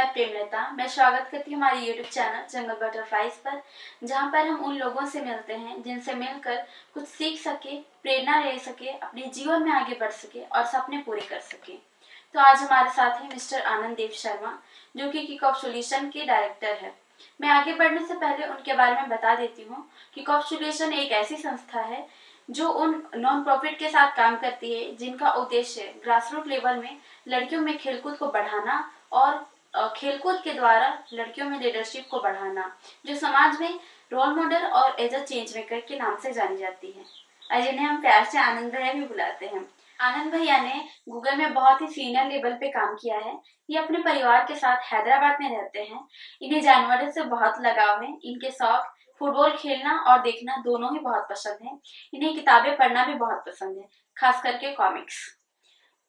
मैं प्रेमलता। मैं स्वागत करती हूँ हमारे YouTube चैनल जंगल बटरफ्लाइज पर, जहाँ पर हम उन लोगों से मिलते हैं जिनसे मिलकर कुछ सीख सके, प्रेरणा ले सके, अपने जीवन में आगे बढ़ सके और सपने पूरे कर सके। तो आज हमारे साथ हैं मिस्टर आनंद देव शर्मा, जो कि किक ऑफ सॉल्यूशन के डायरेक्टर है। मैं आगे बढ़ने से पहले उनके बारे में बता देती हूँ। किक ऑफ सॉल्यूशन एक ऐसी संस्था है जो उन नॉन प्रॉफिट के साथ काम करती है जिनका उद्देश्य ग्रासरूट लेवल में लड़कियों में खेलकूद को बढ़ाना और खेलकूद के द्वारा लड़कियों में लीडरशिप को बढ़ाना, जो समाज में रोल मॉडल और एज अ चेंज मेकर के नाम से जानी जाती है, और जिन्हें हम प्यार से आनंद भैया भी बुलाते हैं। आनंद भैया ने गूगल में बहुत ही सीनियर लेवल पे काम किया है। ये अपने परिवार के साथ हैदराबाद में रहते हैं। इन्हें जानवरों से बहुत लगाव है। इनके शौक फुटबॉल खेलना और देखना दोनों ही बहुत पसंद है। इन्हें किताबें पढ़ना भी बहुत पसंद है, खास करके कॉमिक्स।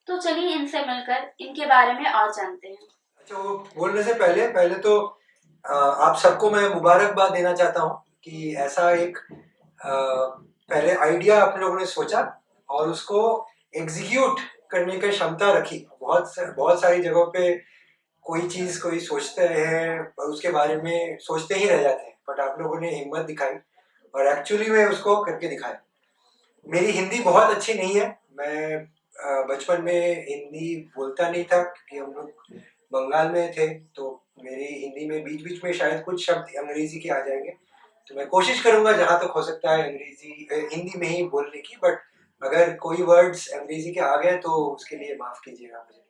तो चलिए इनसे मिलकर इनके बारे में और जानते हैं। अच्छा, वो बोलने से पहले पहले तो आप सबको मैं मुबारकबाद देना चाहता हूँ कि ऐसा एक पहले आइडिया आप लोगों ने सोचा और उसको एग्जीक्यूट करने की क्षमता रखी। बहुत सारी जगहों पे कोई चीज कोई सोचते हैं और उसके बारे में सोचते ही रह जाते हैं, बट आप लोगों ने हिम्मत दिखाई और एक्चुअली में उसको करके दिखाया। मेरी हिंदी बहुत अच्छी नहीं है। मैं बचपन में हिंदी बोलता नहीं था क्योंकि हम लोग बंगाल में थे, तो मेरी हिंदी में बीच बीच में शायद कुछ शब्द अंग्रेजी के आ जाएंगे, तो मैं कोशिश करूंगा जहां तक हो सकता है हिंदी में ही बोलने की। बट अगर कोई वर्ड्स अंग्रेजी के आ गए तो उसके लिए माफ कीजिएगा मुझे।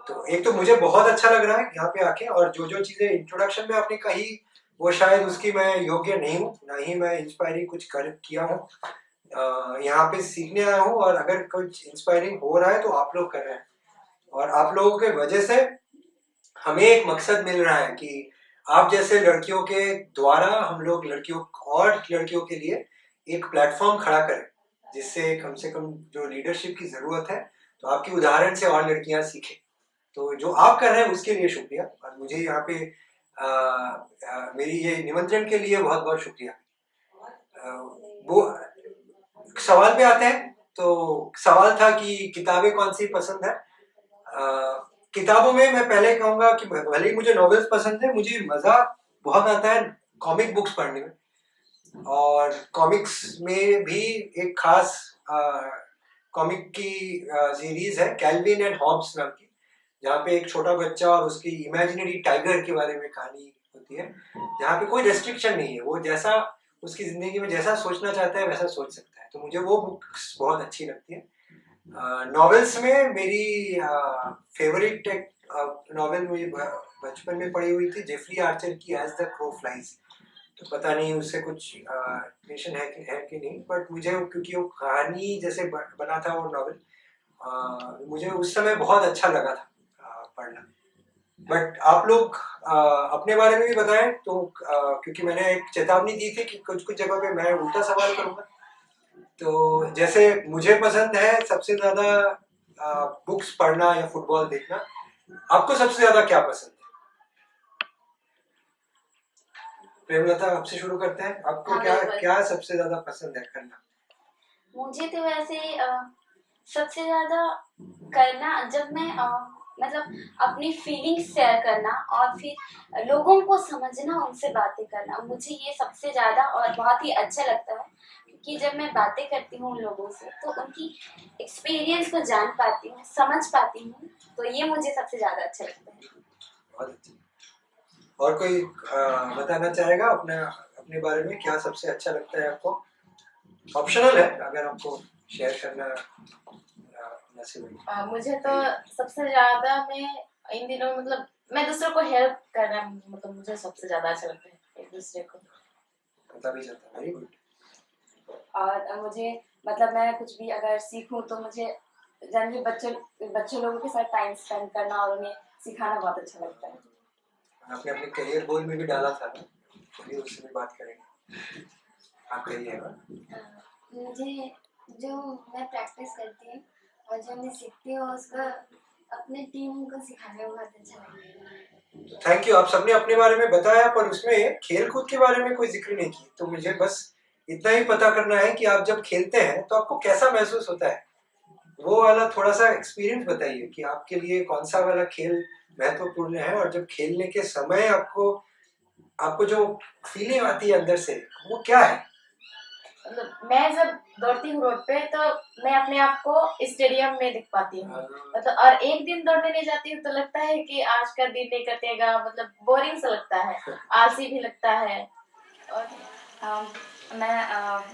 तो एक तो मुझे बहुत अच्छा लग रहा है यहाँ पे आके, और जो जो चीजें इंट्रोडक्शन में आपने कही वो शायद उसकी मैं योग्य नहीं हूँ, ना ही मैं इंस्पायरिंग कुछ कर किया हूँ। यहाँ पे सीखने आया हूँ, और अगर कुछ इंस्पायरिंग हो रहा है तो आप लोग कर रहे हैं, और आप लोगों के वजह से हमें एक मकसद मिल रहा है कि आप जैसे लड़कियों के द्वारा हम लोग लड़कियों और लड़कियों के लिए एक प्लेटफॉर्म खड़ा करें, जिससे कम से कम जो लीडरशिप की जरूरत है तो आपकी उदाहरण से और लड़कियां सीखें। तो जो आप कर रहे हैं उसके लिए शुक्रिया, और मुझे यहाँ पे मेरी ये निमंत्रण के लिए बहुत बहुत शुक्रिया। वो सवाल पे आते हैं, तो सवाल था कि किताबें कौन सी पसंद है। किताबों में मैं पहले कहूंगा कि भले ही मुझे नॉवेल्स पसंद है, मुझे मजा बहुत आता है कॉमिक बुक्स पढ़ने में। और कॉमिक्स में भी एक खास कॉमिक की सीरीज है कैल्विन एंड हॉब्स नाम की, जहाँ पे एक छोटा बच्चा और उसकी इमेजिनरी टाइगर के बारे में कहानी होती है, जहाँ पे कोई रेस्ट्रिक्शन नहीं है, वो जैसा उसकी जिंदगी में जैसा सोचना चाहता है वैसा सोच सकता है। तो मुझे वो बुक्स बहुत अच्छी लगती है। नॉवेल्स में मेरी फेवरेट नॉवेल मुझे बचपन में पढ़ी हुई थी जेफरी आर्चर की एज द क्रो फ्लाइज। तो पता नहीं उससे कुछ रिलेशन है कि नहीं, बट मुझे क्योंकि वो कहानी जैसे बना था वो नॉवेल, मुझे उस समय बहुत अच्छा लगा था पढ़ना। बट आप लोग अपने बारे में भी बताएं, तो क्योंकि मैंने एक चेतावनी दी थी कि कुछ कुछ जगह पे मैं उल्टा सवाल करूंगा। तो जैसे मुझे पसंद है सबसे ज्यादा बुक्स पढ़ना या फुटबॉल देखना, आपको सबसे ज्यादा क्या पसंद है? प्रेमलता, आपसे शुरू करते हैं। आपको क्या क्या सबसे ज्यादा पसंद है करना? मुझे तो वैसे सबसे ज्यादा करना, जब मैं मतलब अपनी फीलिंग्स शेयर करना और फिर लोगों को समझना, उनसे बातें करना, मुझे ये सबसे ज्यादा और बहुत ही अच्छा लगता है। क्योंकि जब मैं बातें करती हूँ उन लोगों से तो उनकी एक्सपीरियंस को जान पाती हूँ, समझ पाती हूँ, तो ये मुझे सबसे ज्यादा अच्छा लगता है। बहुत अच्छा। और कोई बताना चाहेगा अपने अपने बारे में, क्या सबसे अच्छा लगता है आपको? ऑप्शनल है अगर आपको शेयर करना। मुझे तो सबसे ज्यादा मैं इन दिनों मतलब मैं दूसरों को हेल्प करना, मतलब मुझे सबसे ज्यादा अच्छा लगता है एक दूसरे को। पता भी चलता है। Very good. और मुझे मतलब मैं कुछ भी अगर सीखूं तो मुझे जनरली बच्चे लोगों के साथ टाइम स्पेंड करना और उन्हें सिखाना बहुत अच्छा लगता है। आपने अपने करियर गोल में भी डाला था ना, चलिए उससे भी बात करेंगे। आप कहिएगा। मुझे जो मैं प्रैक्टिस करती हूँ और जो मैं सीखती हूँ उसको अपने टीम को सिखाने में बहुत अच्छा लगता है। Thank you. आप सबने अपने बारे में बताया, पर उसमें खेल कूद के बारे में कोई जिक्र नहीं की, तो मुझे बस इतना ही पता करना है कि आप जब खेलते हैं तो आपको कैसा महसूस होता है। वो वाला थोड़ा सा एक्सपीरियंस बताइए कि आपके लिए कौन सा वाला खेल महत्वपूर्ण है, और जब खेलने के समय आपको आपको जो फीलिंग आती है अंदर से, वो क्या है? मतलब मैं जब दौड़ती हूँ रोड पे तो मैं अपने आप को स्टेडियम में दिख पाती हूँ। मतलब और एक दिन दौड़ने नहीं जाती हूँ तो लगता है कि आज का दिन नहीं कटेगा, मतलब बोरिंग सा लगता है, आलसी भी लगता है। और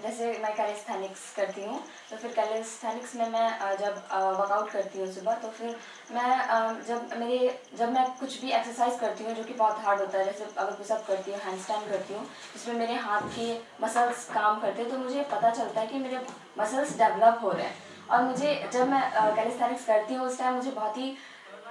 जैसे मैं कैलिस्थेनिक्स करती हूँ, तो फिर कैलिस्थेनिक्स में मैं जब वर्कआउट करती हूँ सुबह, तो फिर मैं जब मैं कुछ भी एक्सरसाइज करती हूँ जो कि बहुत हार्ड होता है, जैसे अगर पुशअप करती हूँ, हैंडस्टैंड करती हूँ, जिसमें मेरे हाथ के मसल्स काम करते हैं, तो मुझे पता चलता है कि मेरे मसल्स डेवलप हो रहे हैं। और मुझे जब मैं कैलिस्थेनिक्स करती हूँ उस टाइम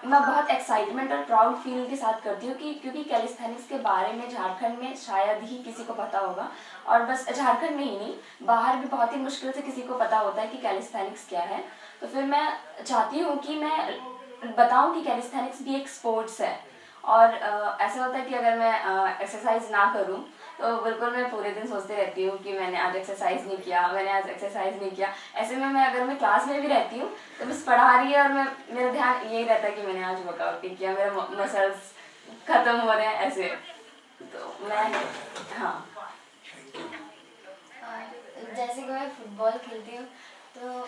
मैं बहुत एक्साइटमेंट और प्राउड फील के साथ करती हूँ कि क्योंकि कैलिस्थेनिक्स के बारे में झारखंड में शायद ही किसी को पता होगा, और बस झारखंड में ही नहीं, बाहर भी बहुत ही मुश्किल से किसी को पता होता है कि कैलिस्थेनिक्स क्या है। तो फिर मैं चाहती हूँ कि मैं बताऊँ कि कैलिस्थेनिक्स भी एक स्पोर्ट्स है। और ऐसा होता है कि अगर मैं एक्सरसाइज ना करूँ तो बिल्कुल मैं पूरे दिन सोचते रहती हूँ कि मैंने आज एक्सरसाइज नहीं किया, मैंने आज एक्सरसाइज नहीं किया। ऐसे में अगर मैं क्लास में भी रहती हूँ तो बस पढ़ा रही है और मेरा ध्यान यही रहता है कि मैंने आज वर्कआउट नहीं किया, मेरे मसल्स खत्म हो रहे हैं ऐसे। तो मैं हाँ और जैसे कि मैं फुटबॉल खेलती हूँ तो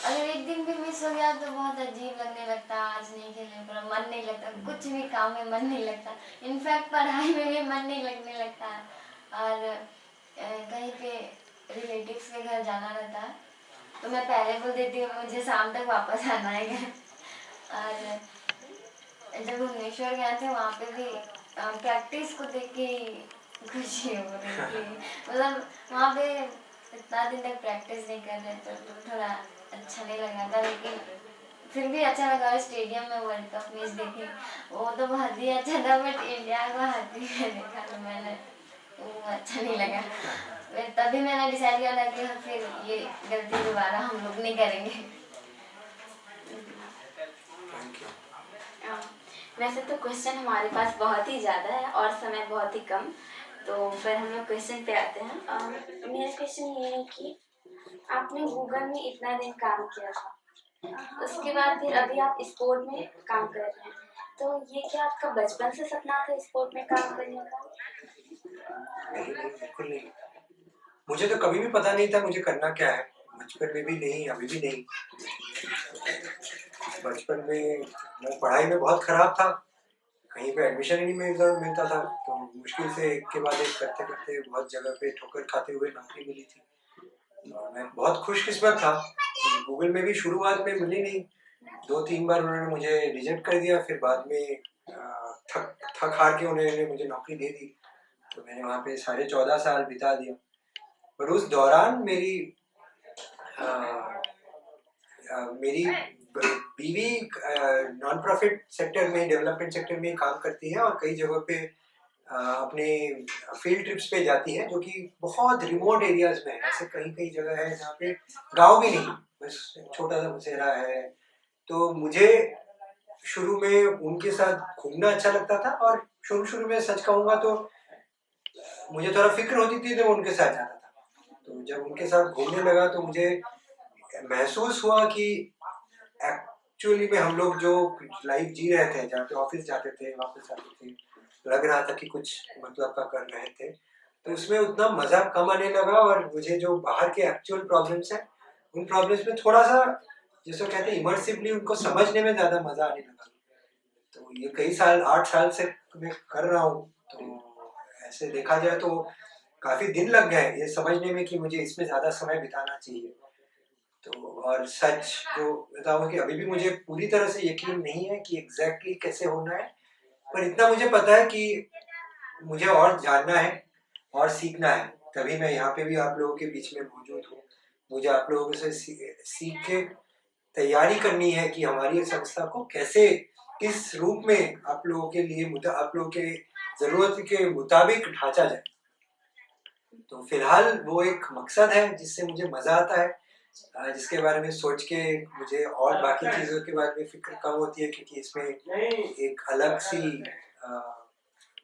अगर एक दिन भी मिस हो गया तो बहुत अजीब लगने लगता, आज नहीं खेलने पर मन नहीं लगता, कुछ भी काम में मन नहीं लगता, इनफैक्ट पढ़ाई में भी मन नहीं लगने लगता है। और कहीं पे रिलेटिव्स के घर जाना रहता है तो मैं पहले बोल देती हूँ मुझे शाम तक वापस आना है घर। और जब भुवनेश्वर गए थे वहाँ पे भी प्रैक्टिस को देख के खुशी हो रही थी। मतलब वहाँ पे इतना दिन तक प्रैक्टिस नहीं कर रहे तो थोड़ा अच्छा नहीं लगा था, लेकिन फिर भी अच्छा लगा। स्टेडियम में वर्ल्ड कप मैच देखे, वो तो बहुत ही अच्छा था, बट इंडिया को हारती हुए देखा तो मैंने वो अच्छा नहीं लगा। फिर तभी मैंने डिसाइड किया था कि फिर ये गलती दोबारा हम लोग नहीं करेंगे। वैसे तो क्वेश्चन हमारे पास बहुत ही ज़्यादा है और समय बहुत ही कम, तो फिर हम लोग क्वेश्चन पे आते हैं। मेरा क्वेश्चन ये है कि आपने गूगल में इतना दिन काम किया था, उसके बाद फिर अभी आप स्पोर्ट में काम कर रहे हैं, तो ये क्या आपका बचपन से सपना था स्पोर्ट में काम करने का? नहीं, बिल्कुल नहीं। मुझे तो कभी भी पता नहीं था मुझे करना क्या है, बचपन में भी नहीं, अभी भी नहीं। बचपन में मैं पढ़ाई में बहुत खराब था, कहीं पे एडमिशन ही नहीं मिलता था, तो मुश्किल से एक के बाद एक करते करते बहुत जगह पे ठोकर खाते हुए नौकरी मिली थी। तो मैं बहुत खुशकिस्मत था। गूगल में भी शुरुआत में मिली नहीं, 2-3 बार उन्होंने मुझे रिजेक्ट कर दिया, फिर बाद में थक हार के उन्होंने मुझे नौकरी दे दी। तो मैंने वहाँ पे 14.5 साल बिता दिया। पर उस दौरान मेरी बीवी नॉन प्रॉफिट सेक्टर में, डेवलपमेंट सेक्टर में काम करती है, और कई जगहों पे अपने फील्ड ट्रिप्स पे जाती है, जो कि बहुत रिमोट एरियाज में है। ऐसे कई कई जगह है जहाँ पे गांव भी नहीं, बस छोटा सा बसेरा है। तो मुझे शुरू में उनके साथ घूमना अच्छा लगता था, और शुरू में सच कहूँगा तो मुझे थोड़ा फिक्र होती थी जब उनके साथ जाता था। तो जब उनके साथ घूमने लगा तो मुझे महसूस हुआ कि एक्चुअली में हम लोग जो लाइफ जी रहे थे, जहाँ पे ऑफिस जाते थे वापस आते थे, लग रहा था कि कुछ मतलब का कर रहे थे, तो उसमें उतना मजा कम आने लगा। और मुझे जो बाहर के एक्चुअल प्रॉब्लम्स हैं, उन प्रॉब्लम्स में थोड़ा सा, जिसको कहते हैं इमर्सिवली, उनको समझने में ज्यादा मजा आने लगा। तो ये कई साल, 8 साल से मैं कर रहा हूँ, तो ऐसे देखा जाए तो काफी दिन लग गए ये समझने में कि मुझे इसमें ज्यादा समय बिताना चाहिए। तो और सच जो बताऊं कि अभी भी मुझे पूरी तरह से यकीन नहीं है कि एग्जैक्टली कैसे होना है, पर इतना मुझे पता है कि मुझे और जानना है और सीखना है, तभी मैं यहाँ पे भी आप लोगों के बीच में मौजूद हूँ। मुझे आप लोगों से सीख के तैयारी करनी है कि हमारी ये संस्था को कैसे, किस रूप में आप लोगों के लिए, आप लोगों के जरूरत के मुताबिक ढांचा जाए। तो फिलहाल वो एक मकसद है जिससे मुझे मजा आता है, जिसके बारे में सोच के मुझे और बाकी चीजों के बारे में फिक्र कम होती है, क्योंकि इसमें एक अलग सी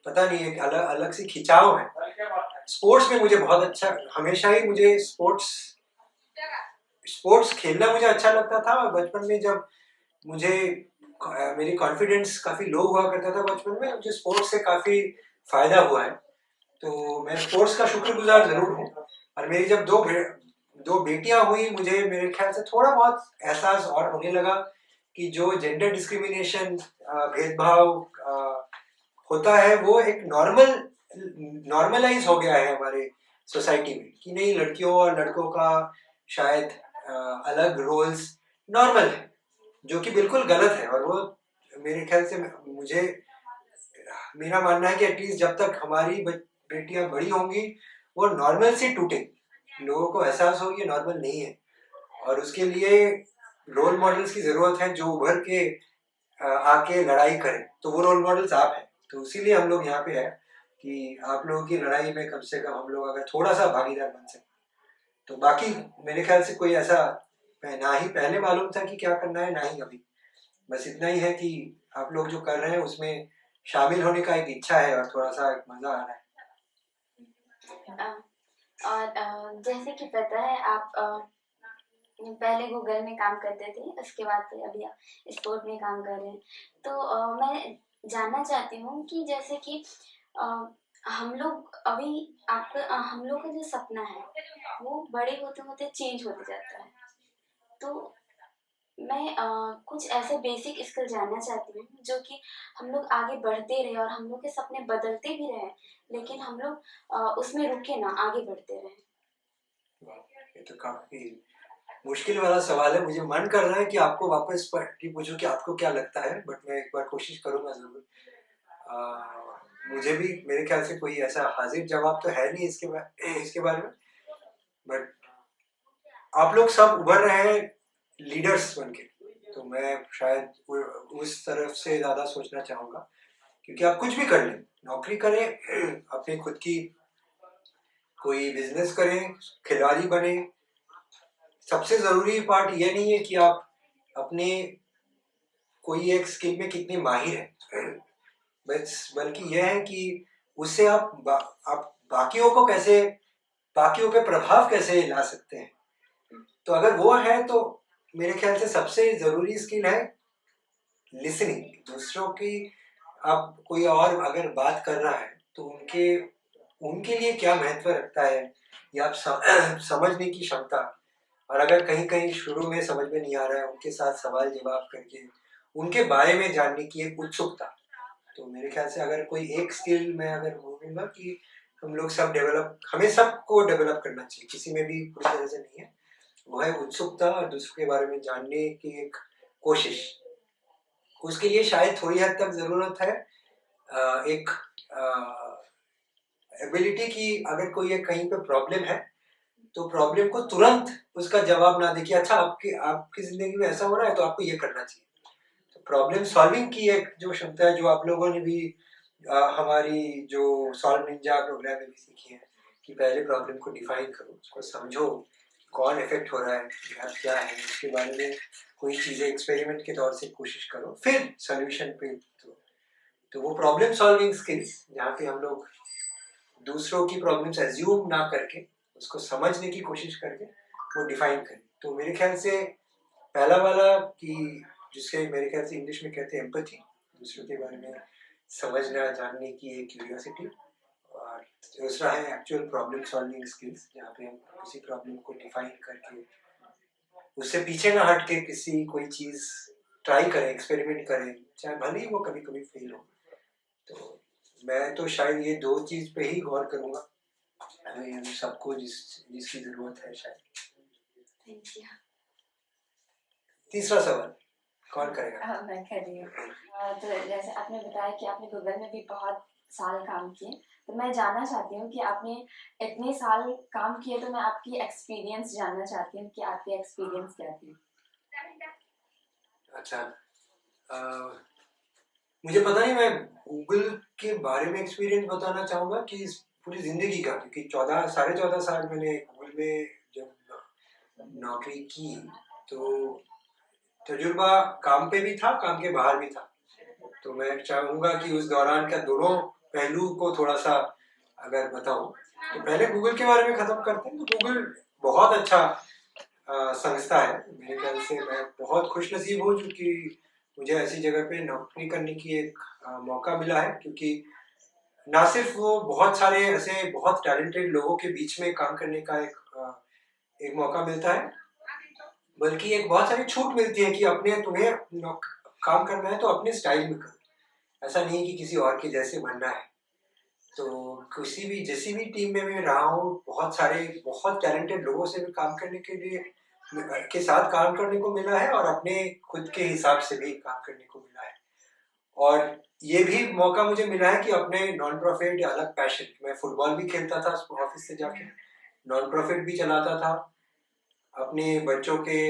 पता नहीं, एक अलग सी खिंचाव है। स्पोर्ट्स में मुझे बहुत अच्छा, हमेशा ही मुझे स्पोर्ट्स खेलना मुझे अच्छा लगता था। और बचपन में जब मुझे मेरी कॉन्फिडेंस काफ़ी लो हुआ करता था बचपन में, मुझे स्पोर्ट्स से काफ़ी फ़ायदा हुआ है। तो मैं स्पोर्ट्स का शुक्रगुजार ज़रूर हूँ। और मेरी जब दो बेटियां हुई, मुझे मेरे ख्याल से थोड़ा बहुत एहसास और होने लगा कि जो जेंडर डिस्क्रिमिनेशन, भेदभाव होता है, वो एक नॉर्मलाइज हो गया है हमारे सोसाइटी में, कि नहीं, लड़कियों और लड़कों का शायद अलग रोल्स नॉर्मल है, जो कि बिल्कुल गलत है। और वो मेरे ख्याल से, मुझे मेरा मानना है कि एटलीस्ट जब तक हमारी बेटियां बड़ी होंगी, वो नॉर्मल से टूटे, लोगों को एहसास हो ये नॉर्मल नहीं है। और उसके लिए रोल मॉडल्स की जरूरत है जो उभर के आके लड़ाई करें। तो वो रोल मॉडल्स आप हैं। तो इसीलिए हम लोग यहाँ पे हैं कि आप लोगों की लड़ाई में कम से कम हम लोग अगर थोड़ा सा भागीदार बन सकें। तो बाकी मेरे ख्याल से कोई ऐसा ना ही पहले मालूम था कि क्या करना है, ना ही अभी। बस इतना ही है कि आप लोग जो कर रहे हैं उसमें शामिल होने का एक इच्छा है और थोड़ा सा मजा आ रहा है। और जैसे कि पता है आप पहले गूगल में काम करते थे, उसके बाद फिर अभी आप स्पोर्ट में काम कर रहे हैं। तो मैं जानना चाहती हूँ कि जैसे कि अ, हम लोग अभी आपका हम लोग का जो सपना है वो बड़े होते होते चेंज होते जाता है। तो मैं कुछ ऐसे बेसिक स्किल जानना चाहती हूँ जो कि हम लोग आगे बढ़ते रहे और हम लोग के सपने बदलते भी रहे, लेकिन हम लोग उसमें रुके ना, आगे बढ़ते रहे। ये तो काफी मुश्किल वाला सवाल है। मुझे मन कर रहा है कि आपको वापस पढ़ के पूछूं कि आपको क्या लगता है, बट मैं एक बार कोशिश करूंगा जरूर। मुझे भी मेरे ख्याल से कोई ऐसा हाजिर जवाब तो है नहीं इसके बारे में। बट आप लोग सब उभर रहे हैं लीडर्स बन के, तो मैं शायद उस तरफ से ज्यादा सोचना चाहूंगा। क्योंकि आप कुछ भी कर लें, नौकरी करें, अपनी खुद की कोई बिजनेस करें, खिलाड़ी बने, सबसे जरूरी पार्ट ये नहीं है कि आप अपने कोई एक स्किल में कितने माहिर हैं, बस बल्कि यह है कि उससे आप बाकियों को कैसे, बाकियों पे प्रभाव कैसे ला सकते हैं। तो अगर वो है तो मेरे ख्याल से सबसे जरूरी स्किल है लिसनिंग। दूसरों की, आप कोई और अगर बात कर रहा है तो उनके उनके लिए क्या महत्व रखता है, या आप समझने की क्षमता। और अगर कहीं कहीं शुरू में समझ में नहीं आ रहा है, उनके साथ सवाल जवाब करके उनके बारे में जानने की एक उत्सुकता। तो मेरे ख्याल से अगर कोई एक स्किल मैं अगर बोलूंगा कि हम लोग सब हमें सबको डेवलप करना चाहिए, किसी में भी पूरी तरह से नहीं है, वो है उत्सुकता और दूसरों के बारे में जानने की एक कोशिश। उसके लिए शायद थोड़ी हद तक जरूरत है एक एबिलिटी की। अगर कोई एक कहीं पे प्रॉब्लम है तो प्रॉब्लम को तुरंत उसका जवाब ना देखिए, अच्छा आपकी जिंदगी में ऐसा हो रहा है तो आपको ये करना चाहिए। तो प्रॉब्लम सॉल्विंग की एक जो क्षमता है, जो आप लोगों ने भी हमारी जो सॉल्व निंजा प्रोग्राम में भी सीखी है, कि पहले प्रॉब्लम को डिफाइन करो, उसको समझो, कौन इफेक्ट हो रहा है या क्या है, उसके बारे में कोई चीजें एक्सपेरिमेंट के तौर से कोशिश करो, फिर सोल्यूशन पे। तो वो प्रॉब्लम सॉल्विंग स्किल्स, जहाँ पे हम लोग दूसरों की प्रॉब्लम्स एज्यूम ना करके उसको समझने की कोशिश करके वो डिफाइन करें। तो मेरे ख्याल से पहला वाला कि जिसके मेरे ख्याल से इंग्लिश में कहते हैं एम्पैथी, दूसरों के बारे में समझना जानने की एक क्यूरियोसिटी। और दूसरा है एक्चुअल प्रॉब्लम सॉल्विंग स्किल्स, जहाँ पे हम किसी प्रॉब्लम को डिफाइन करके उससे पीछे ना हट के किसी कोई चीज ट्राई करें, एक्सपेरिमेंट करें, चाहे भले ही वो कभी कभी फेल हो। तो मैं तो शायद ये दो चीज पे ही गौर करूंगा, सबको जिसकी जरूरत है शायद। Thank you. तीसरा सवाल कौन करेगा? हाँ, मैं कर रही हूँ। तो जैसे आपने बताया कि आपने गूगल में भी बहुत साल काम किए, तो मैं जानना चाहती हूँ कि आपने इतने साल काम किए, तो मैं आपकी एक्सपीरियंस जानना चाहती हूँ कि आपके एक्सपीरियंस क्या थे। अच्छा, मुझे पता नहीं, मैं गूगल के बारे में एक्सपीरियंस बताना चाहूँगा कि इस पूरी जिंदगी का, क्योंकि 14 साल मैंने गूगल में जब नौकरी की, तो तजुर्बा काम पे भी था, काम के बाहर भी था। तो मैं चाहूँगा कि उस दौरान का दोनों पहलू को थोड़ा सा अगर बताऊँ। तो पहले गूगल के बारे में खत्म करते हैं। तो गूगल बहुत अच्छा संस्था है। मेरे ख्याल से मैं बहुत खुशनसीब हूँ, क्योंकि मुझे ऐसी जगह पे नौकरी करने की एक मौका मिला है, क्योंकि ना सिर्फ वो बहुत सारे ऐसे बहुत टैलेंटेड लोगों के बीच में काम करने का एक मौका मिलता है, बल्कि एक बहुत सारी छूट मिलती है कि तुम्हें काम करना है तो अपने स्टाइल में करो। ऐसा नहीं कि किसी और के जैसे बनना है। तो जिसी भी टीम में मैं रहा हूँ, बहुत सारे बहुत टैलेंटेड लोगों से भी काम करने के साथ काम करने को मिला है, और अपने खुद के हिसाब से भी काम करने को मिला है। और ये भी मौका मुझे मिला है कि अपने नॉन प्रॉफिट या अलग पैशन, मैं फुटबॉल भी खेलता था ऑफिस से जाके, नॉन प्रॉफिट भी चलाता था, अपने बच्चों के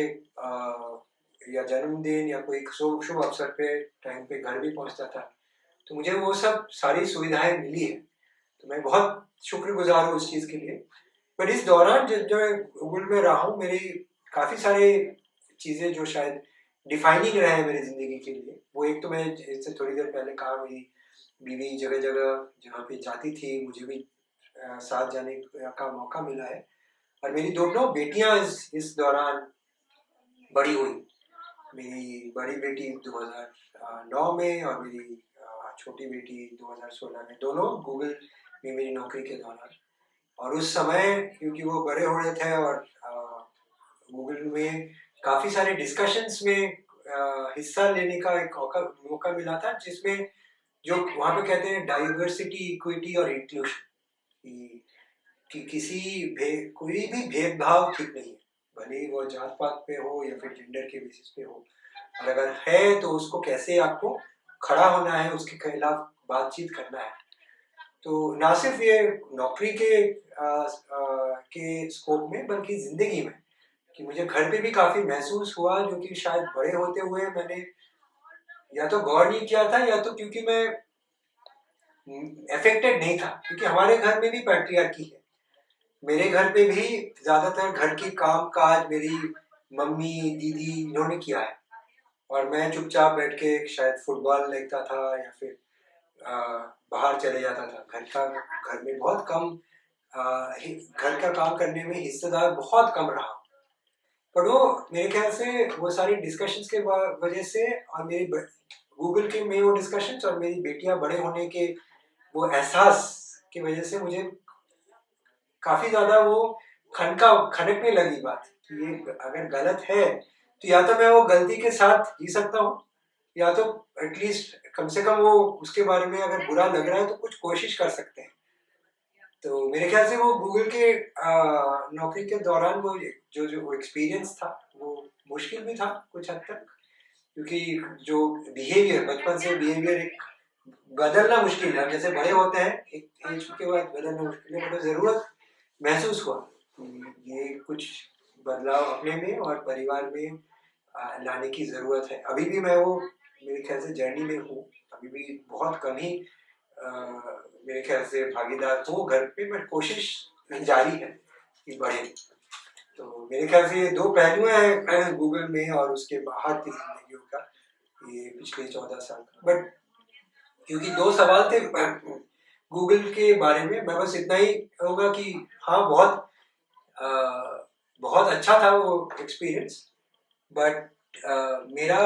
या जन्मदिन या कोई शुभ अवसर पे टाइम पे घर भी पहुंचता था। तो मुझे वो सब सारी सुविधाएं मिली है, तो मैं बहुत शुक्रगुजार हूँ उस चीज़ के लिए। पर इस दौरान जो मैं गूगल में रहा हूँ, मेरी काफ़ी सारे चीज़ें जो शायद डिफाइनिंग रहे हैं मेरी ज़िंदगी के लिए, वो एक तो मैं इससे थोड़ी देर पहले कहा, मेरी बीवी जगह जगह जहाँ पे जाती थी मुझे भी साथ जाने का मौका मिला है, और मेरी दोनों बेटियां इस दौरान बड़ी हुई। मेरी बड़ी बेटी 2009 में और मेरी छोटी बेटी 2016 में, दोनों गूगल में मेरी नौकरी के दौरान। और उस समय क्योंकि वो बड़े हो रहे थे, और गूगल में काफ़ी सारे डिस्कशंस में हिस्सा लेने का एक मौका मिला था, जिसमें जो वहाँ पे कहते हैं डाइवर्सिटी, इक्विटी और इंक्लूशन, कि कोई भी भेदभाव ठीक नहीं है, भले ही वो जात पात पे हो या फिर जेंडर के बेसिस पे हो, और अगर है तो उसको कैसे आपको खड़ा होना है, उसके खिलाफ बातचीत करना है। तो ना सिर्फ ये नौकरी के स्कोप में, बल्कि जिंदगी में, कि मुझे घर पे भी काफी महसूस हुआ, जो कि शायद बड़े होते हुए मैंने या तो गौर नहीं किया था, या तो क्योंकि मैं अफेक्टेड नहीं था, क्योंकि हमारे घर में भी पैट्रियार्की है। मेरे घर पे भी ज्यादातर घर की काम काज मेरी मम्मी दीदी इन्होंने किया है, और मैं चुपचाप बैठ के शायद फुटबॉल देखता था या फिर बाहर चले जाता था। घर में बहुत कम घर का काम करने में हिस्सेदार बहुत कम रहा। पर वो मेरे ख्याल से वो सारी डिस्कशंस के वजह से, और मेरी गूगल के में वो डिस्कशंस और मेरी बेटियां बड़े होने के वो एहसास की वजह से मुझे काफी ज्यादा वो खनकने लगी बात कि ये अगर गलत है तो या तो मैं वो गलती के साथ जी सकता हूँ, या तो एटलीस्ट कम से कम वो उसके बारे में अगर बुरा लग रहा है तो कुछ कोशिश कर सकते हैं। तो मेरे ख्याल से वो गूगल के नौकरी के दौरान वो जो एक्सपीरियंस था वो मुश्किल भी था कुछ हद तक, क्योंकि जो बिहेवियर बचपन से बिहेवियर एक बदलना मुश्किल है। जैसे बड़े होते हैं एक एज के बाद बदलना मुश्किल है, बट जरूरत महसूस हुआ ये कुछ बदलाव अपने में और परिवार में लाने की जरूरत है। अभी भी मैं वो मेरे ख्याल से जर्नी में हूँ, अभी भी बहुत कम ही मेरे ख्याल से भागीदार हूँ घर पे, बट कोशिश जारी है कि बढ़े। तो मेरे ख्याल से ये दो पहलू हैं गूगल में और उसके बाहर की जिंदगियों का, ये पिछले 14 साल का। बट क्योंकि दो सवाल थे गूगल के बारे में, मैं बस इतना ही कहूँगा कि हाँ बहुत अच्छा था वो एक्सपीरियंस, बट मेरा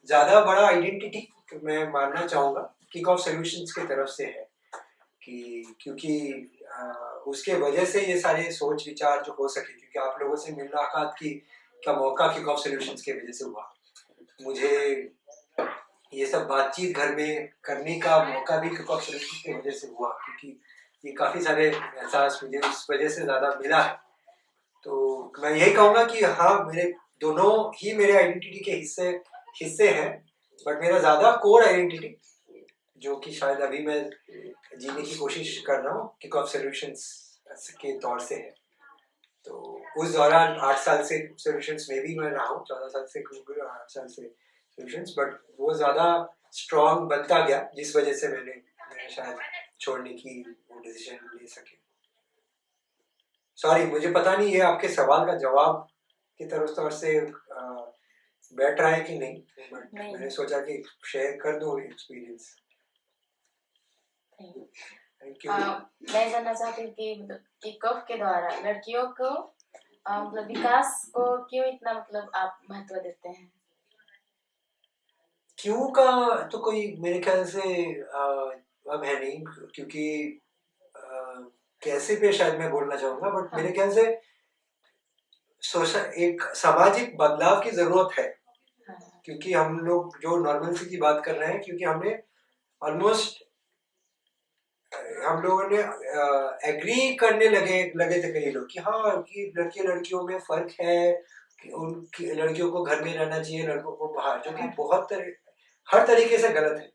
ज़्यादा बड़ा आइडेंटिटी मैं मानना चाहूँगा किक ऑफ सॉल्यूशंस की तरफ से है, कि क्योंकि उसके वजह से ये सारे सोच विचार जो हो सके, क्योंकि आप लोगों से मुलाकात का मौका किक ऑफ सॉल्यूशंस की वजह से हुआ, मुझे ये सब बातचीत घर में करने का मौका भी किक ऑफ सॉल्यूशंस की वजह से हुआ, क्योंकि ये काफ़ी सारे एहसास मुझे उस वजह से ज़्यादा मिला है। तो मैं यही कहूँगा कि हाँ मेरे दोनों ही मेरे आइडेंटिटी के हिस्से हैं, बट मेरा ज़्यादा कोर आइडेंटिटी जो कि शायद अभी मैं जीने की कोशिश कर रहा हूँ किक ऑफ सॉल्यूशंस के तौर से है। तो उस दौरान 8 साल से सॉल्यूशंस में भी मैं रहा हूँ, 14 साल से गूगल, 8 साल से सॉल्यूशंस, बट वो ज़्यादा स्ट्रॉन्ग बनता गया जिस वजह से मैंने शायद छोड़ने की वो डिसीजन ले सके। सॉरी, मुझे पता नहीं ये आपके सवाल का जवाब की तरफ से बैठ रहा है कि नहीं, बट मैंने सोचा कि शेयर कर दूं एक्सपीरियंस। Thank you. मैं जानना चाहती हूँ कि मतलब किक ऑफ के द्वारा लड़कियों को मतलब विकास को क्यों इतना मतलब आप महत्व देते हैं? क्यों का तो कोई मेरे ख्याल से अब है नहीं, क्योंकि अ, कैसे पे शायद मैं बोलना चाहूंगा, बट मेरे ख्याल से सोशल एक सामाजिक बदलाव की जरूरत है। क्योंकि हम लोग जो नॉर्मलसी की बात कर रहे हैं, क्योंकि हमने ऑलमोस्ट हम लोगों ने एग्री करने लगे लगे थे कई लोग कि हाँ कि लड़के लड़कियों में फर्क है, कि उनकी लड़कियों को घर में रहना चाहिए, लड़कों को बाहर, जो कि हर तरीके से गलत है।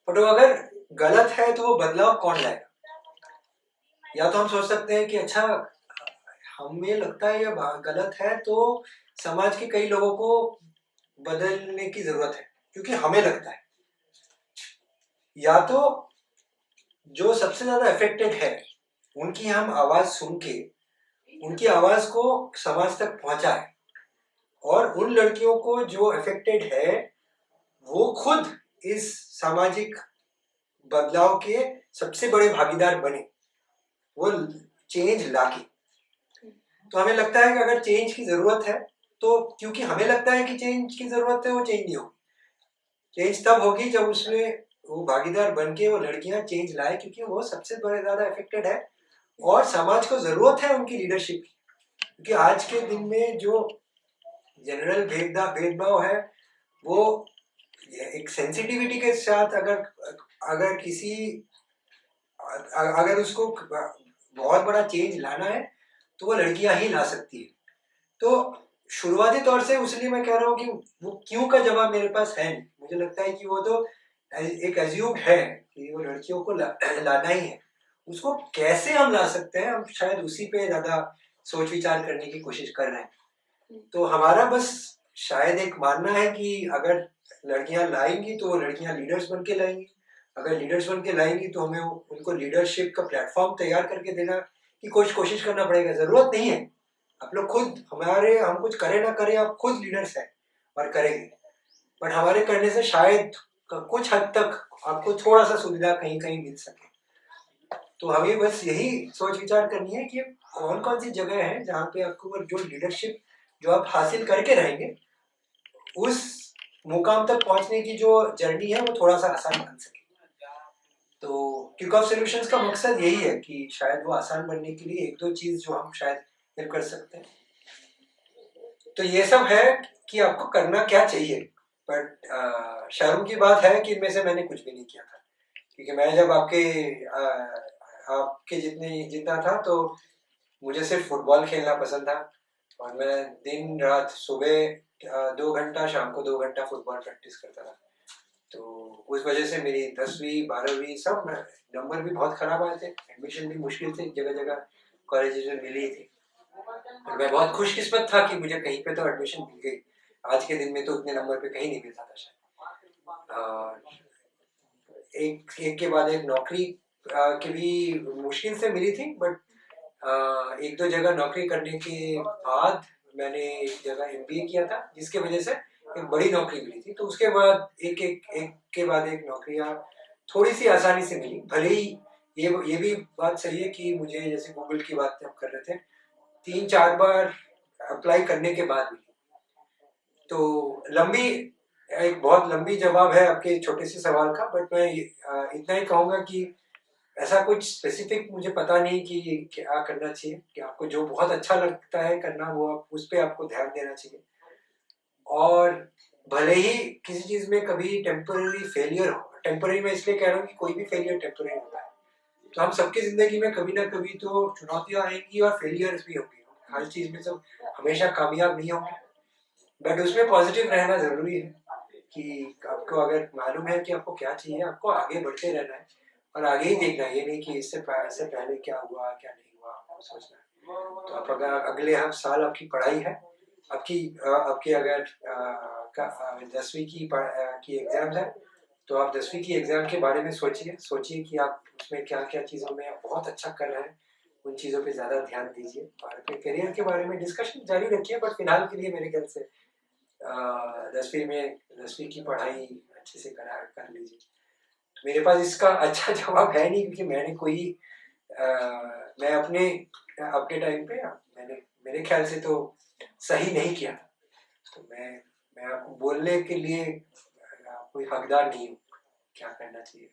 पर तो अगर गलत है तो वो बदलाव कौन लाएगा? या तो हम सोच सकते हैं कि अच्छा हमें लगता है ये गलत है, तो समाज के कई लोगों को बदलने की जरूरत है क्योंकि हमें लगता है। या तो जो सबसे ज्यादा अफेक्टेड है उनकी हम आवाज सुन के उनकी आवाज को समाज तक पहुंचाए, और उन लड़कियों को जो अफेक्टेड है वो खुद इस सामाजिक बदलाव के सबसे बड़े भागीदार बने, वो चेंज लाके। तो हमें लगता है कि अगर चेंज की जरूरत है, तो क्योंकि हमें लगता है कि चेंज की जरूरत है, वो चेंज नहीं होगी। चेंज तब होगी जब उसमें वो भागीदार बन के वो लड़कियां चेंज लाए, क्योंकि वो सबसे बड़े ज्यादा अफेक्टेड है और समाज को जरूरत है उनकी लीडरशिप की। क्योंकि आज के दिन में जो जनरल भेदभाव है, वो एक सेंसिटिविटी के साथ अगर अगर किसी अगर उसको बहुत बड़ा चेंज लाना है तो वो लड़कियां ही ला सकती है। तो शुरुआती तौर से इसलिए मैं कह रहा हूँ कि वो क्यों का जवाब मेरे पास है नहीं। मुझे लगता है कि वो तो एक अज्यूम है कि वो लड़कियों को लाना ही है। उसको कैसे हम ला सकते हैं, हम शायद उसी पे ज्यादा सोच विचार करने की कोशिश कर रहे हैं। तो हमारा बस शायद एक मानना है कि अगर लड़कियां लाएंगी तो वो लड़कियां लीडर्स बन के लाएंगी, अगर लीडर्स बन के लाएंगी तो हमें उनको लीडरशिप का प्लेटफॉर्म तैयार करके देना की कोशिश करना पड़ेगा। जरूरत नहीं है आप लोग खुद हम कुछ करें ना करें, आप खुद लीडर्स हैं और करेंगे, बट हमारे करने से शायद कुछ हद तक आपको थोड़ा सा सुविधा कहीं कहीं मिल सके। तो हमें बस यही सोच विचार करनी है कि कौन कौन सी जगह है जहाँ पे आपको जो लीडरशिप जो आप हासिल करके रहेंगे, उस मुकाम तक पहुंचने की जो जर्नी है वो थोड़ा सा आसान बन सके। तो किक ऑफ सॉल्यूशंस का मकसद यही है कि शायद वो आसान बनने के लिए एक दो चीज जो हम शायद हेल्प कर सकते हैं। तो ये सब है कि आपको करना क्या चाहिए। बट शर्म की बात है कि इनमें से मैंने कुछ भी नहीं किया था, क्योंकि मैं जब आपके जितना था तो मुझे सिर्फ फुटबॉल खेलना पसंद था, और मैं दिन रात सुबह 2 घंटा, शाम को 2 घंटा फुटबॉल प्रैक्टिस करता था। तो उस वजह से मेरी 10वीं 12वीं सब नंबर भी बहुत खराब आए थे, एडमिशन भी मुश्किल थे, जगह जगह कॉलेजेस में मिली थी। और मैं बहुत खुशकिस्मत था कि मुझे कहीं पे तो एडमिशन मिल गई। आज के दिन में तो उतने नंबर पे कहीं नहीं मिलता था शायद। एक के बाद एक नौकरी की भी मुश्किल से मिली थी, बट एक दो जगह नौकरी करने के बाद मैंने एक जगह एमबीए किया था, जिसके वजह से एक बड़ी नौकरी मिली थी। तो उसके बाद एक के बाद एक नौकरियां थोड़ी सी आसानी से मिली। भले ही ये भी बात सही है कि मुझे, जैसे गूगल की बात आप कर रहे थे, 3-4 बार अप्लाई करने के बाद मिली। तो एक बहुत लंबी जवाब है आपके छोटे से सवाल का, बट मैं इतना ही कहूंगा कि ऐसा कुछ स्पेसिफिक मुझे पता नहीं कि क्या करना चाहिए, कि आपको जो बहुत अच्छा लगता है करना वो उस पर आपको ध्यान देना चाहिए। और भले ही किसी चीज में कभी टेम्पररी फेलियर हो, टेम्पररी में इसलिए कह रहा हूँ कि कोई भी फेलियर टेम्पररी होता है, तो हम सबकी जिंदगी में कभी ना कभी तो चुनौतियां आएंगी और फेलियर्स भी होंगे। हर चीज में सब हमेशा कामयाब नहीं होंगे, बट उसमें पॉजिटिव रहना जरूरी है। कि आपको अगर मालूम है कि आपको क्या चाहिए, आपको आगे बढ़ते रहना है और आगे ही देखना है। ये नहीं कि इससे पहले क्या हुआ क्या नहीं हुआ, आपको सोचना है। तो आप अगर अगले हर साल आपकी पढ़ाई है, आपकी अगर 10वीं की एग्जाम्स है, तो आप 10वीं की एग्जाम के बारे में सोचिए कि आप उसमें क्या क्या चीज़ों में आप बहुत अच्छा कर रहे हैं, उन चीज़ों पे ज़्यादा ध्यान दीजिए और अपने करियर के बारे में डिस्कशन जारी रखिए। बट फिलहाल के लिए मेरे ख्याल से 10वीं की पढ़ाई अच्छे से कर लीजिए। तो मेरे पास इसका अच्छा जवाब है नहीं, क्योंकि मैं अपने टाइम पे मेरे ख्याल से तो सही नहीं किया था। तो मैं मैं आपको बोलने के लिए कोई हकदार नहीं हूँ क्या करना चाहिए।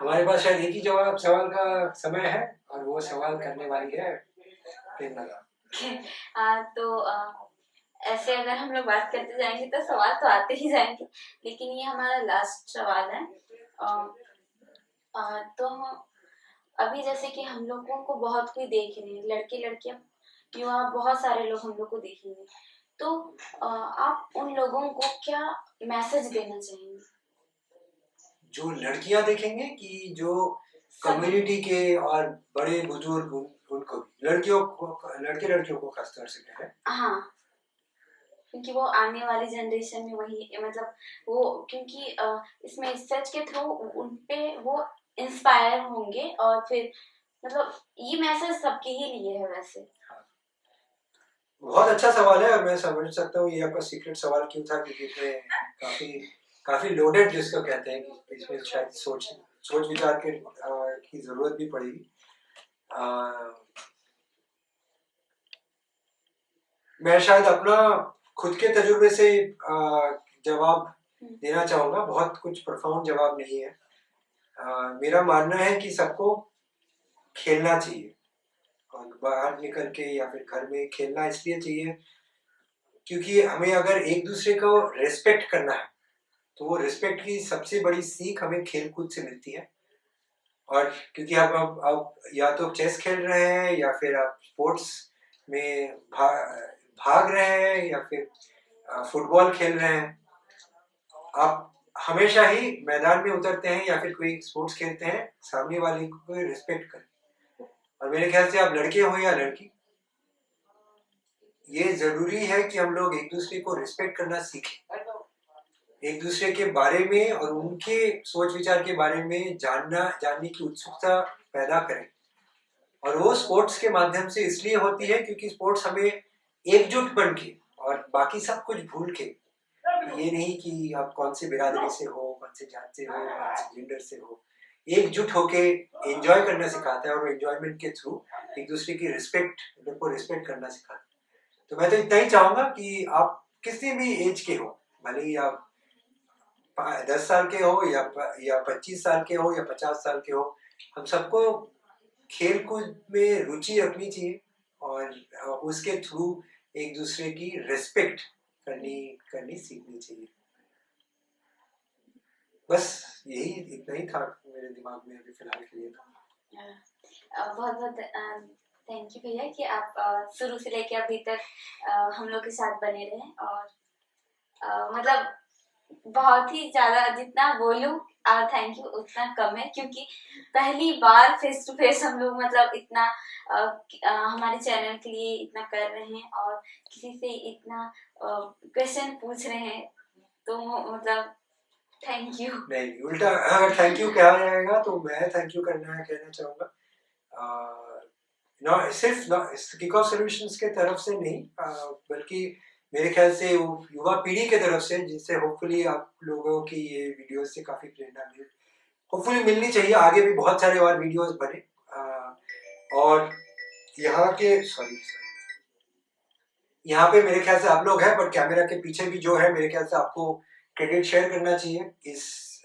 हमारे पास शायद एक ही जवाब सवाल का समय है और वो सवाल करने वाली है प्रेरणा। तो ऐसे अगर हम लोग बात करते जाएंगे तो सवाल तो आते ही जाएंगे, लेकिन ये हमारा लास्ट सवाल है। तो अभी जैसे कि हम लोगों को बहुत कोई देख रहे हैं, लड़के लड़कियां युवा बहुत सारे लोग हम लोग को देखेंगे, तो आप उन लोगों को क्या मैसेज देना चाहेंगे? जो लड़कियां देखेंगे कि जो कम्युनिटी के और बड़े बुजुर्ग उनको लड़कियों को खासतौर से कह रहे हैं। हाँ, क्योंकि वो आने वाली जनरेशन में वही मतलब वो, क्योंकि इसमें रिसर्च के थ्रू उनपे वो इंस्पायर होंगे और फिर मतलब ये मैसेज सबके ही लिए है वैसे। बहुत अच्छा सवाल है और मैं समझ सकता हूँ ये आपका सीक्रेट सवाल क्यों था, क्योंकि इसमें काफी लोडेड जिसको कहते हैं कि इसमें शायद सोच विचार के की जरूरत भी पड़ेगी। मैं शायद अपना खुद के तजुर्बे से जवाब देना चाहूंगा। बहुत कुछ प्रोफाउंड जवाब नहीं है। मेरा मानना है कि सबको खेलना चाहिए और बाहर निकल के या फिर घर में खेलना इसलिए चाहिए क्योंकि हमें अगर एक दूसरे को रेस्पेक्ट करना है तो वो रेस्पेक्ट की सबसे बड़ी सीख हमें खेल कूद से मिलती है। और क्योंकि आप या तो चेस खेल रहे हैं या फिर आप स्पोर्ट्स में भाग रहे हैं या फिर फुटबॉल खेल रहे हैं, आप हमेशा ही मैदान में उतरते हैं या फिर कोई स्पोर्ट्स खेलते हैं, सामने वाले को रिस्पेक्ट करें। और मेरे ख्याल से आप लड़के हो या लड़की, ये जरूरी है कि हम लोग एक दूसरे को रिस्पेक्ट करना सीखें, एक दूसरे के बारे में और उनके सोच विचार के बारे में जानने की उत्सुकता पैदा करें। और वो स्पोर्ट्स के माध्यम से इसलिए होती है क्योंकि स्पोर्ट्स हमें एकजुट बन के और बाकी सब कुछ भूल के, ये नहीं कि आप कौन से बिरादरी से हो, कौन से जात से हो, कौन से जेंडर से हो, एकजुट होके एंजॉय करना सिखाता है और एंजॉयमेंट के थ्रू एक दूसरे की रिस्पेक्ट करना सिखाता है। तो मैं तो इतना ही चाहूंगा कि आप किसी भी एज के हो, भले ही आप 10 साल के हो या 25 साल के हो या 50 साल के हो, हम सबको खेल कूद में रुचि रखनी चाहिए और उसके थ्रू एक दूसरे की रिस्पेक्ट करनी सीखनी चाहिए। बस यही इतना ही था मेरे दिमाग में अभी फिलहाल के लिए। बहुत बहुत थैंक यू भैया कि आप शुरू से लेके अभी तक हम लोग के साथ बने रहे और मतलब बहुत ही ज्यादा जितना बोलूं थैंक यू उतना कम है, क्योंकि पहली बार फेस टू फेस हम लोग मतलब इतना हमारे चैनल के लिए इतना कर रहे हैं और किसी से इतना क्वेश्चन पूछ रहे हैं, तो मतलब थैंक यू। नहीं, उल्टा अगर थैंक यू कहा जाएगा तो मैं थैंक यू कहना चाहूंगा, सिर्फ किक ऑफ सॉल्यूशंस के तरफ से नहीं, बल्कि मेरे ख्याल से युवा पीढ़ी के तरफ से, जिससे होपफुली आप लोगों की ये वीडियोस से काफी प्रेरणा होपफुली मिलनी चाहिए। आगे भी बहुत सारे और वीडियोस बने और यहाँ पे मेरे ख्याल से आप लोग हैं, बट कैमरा के पीछे भी जो है मेरे ख्याल से आपको क्रेडिट शेयर करना चाहिए इस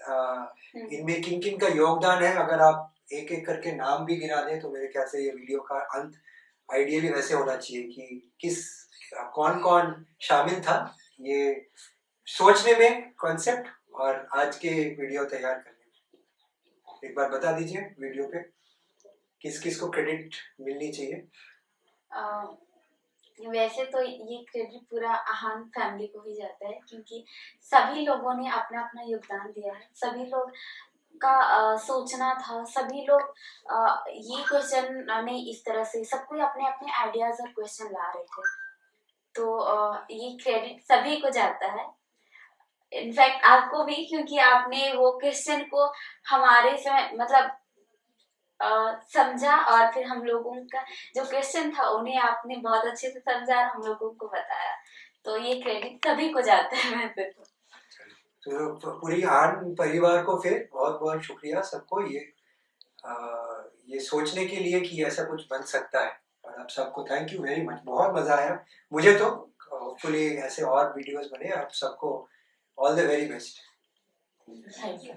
इनमें किन का योगदान है। अगर आप एक एक करके नाम भी गिना दें तो मेरे ख्याल से ये वीडियो का अंत आइडियली वैसे होना चाहिए कि कौन शामिल था ये सोचने में, कॉन्सेप्ट और आज के वीडियो तैयार करने में। एक बार बता दीजिए वीडियो पे किस को क्रेडिट मिलनी चाहिए। वैसे तो ये क्रेडिट पूरा आहान फैमिली को ही जाता है, क्योंकि सभी लोगों ने अपना अपना योगदान दिया है। सभी लोग का सोचना था, सभी लोग ये क्वेश्चन नहीं इस तरह से, सब कोई अपने अपने आइडियाज और क्वेश्चन ला रहे थे, तो ये क्रेडिट सभी को जाता है, इनफैक्ट आपको भी, क्योंकि आपने वो क्वेश्चन को हमारे समय मतलब समझा और फिर हम लोगों का जो क्वेश्चन था उन्हें आपने बहुत अच्छे से समझा और हम लोगों को बताया, तो ये क्रेडिट सभी को जाता है वैसे तो पूरी आन परिवार को फिर बहुत बहुत शुक्रिया सबको ये सोचने के लिए कि ऐसा कुछ बन सकता है। और आप सबको थैंक यू वेरी मच, बहुत मजा आया मुझे तो। होपफुली ऐसे और वीडियोस बने। आप सबको all the very best. Thank you.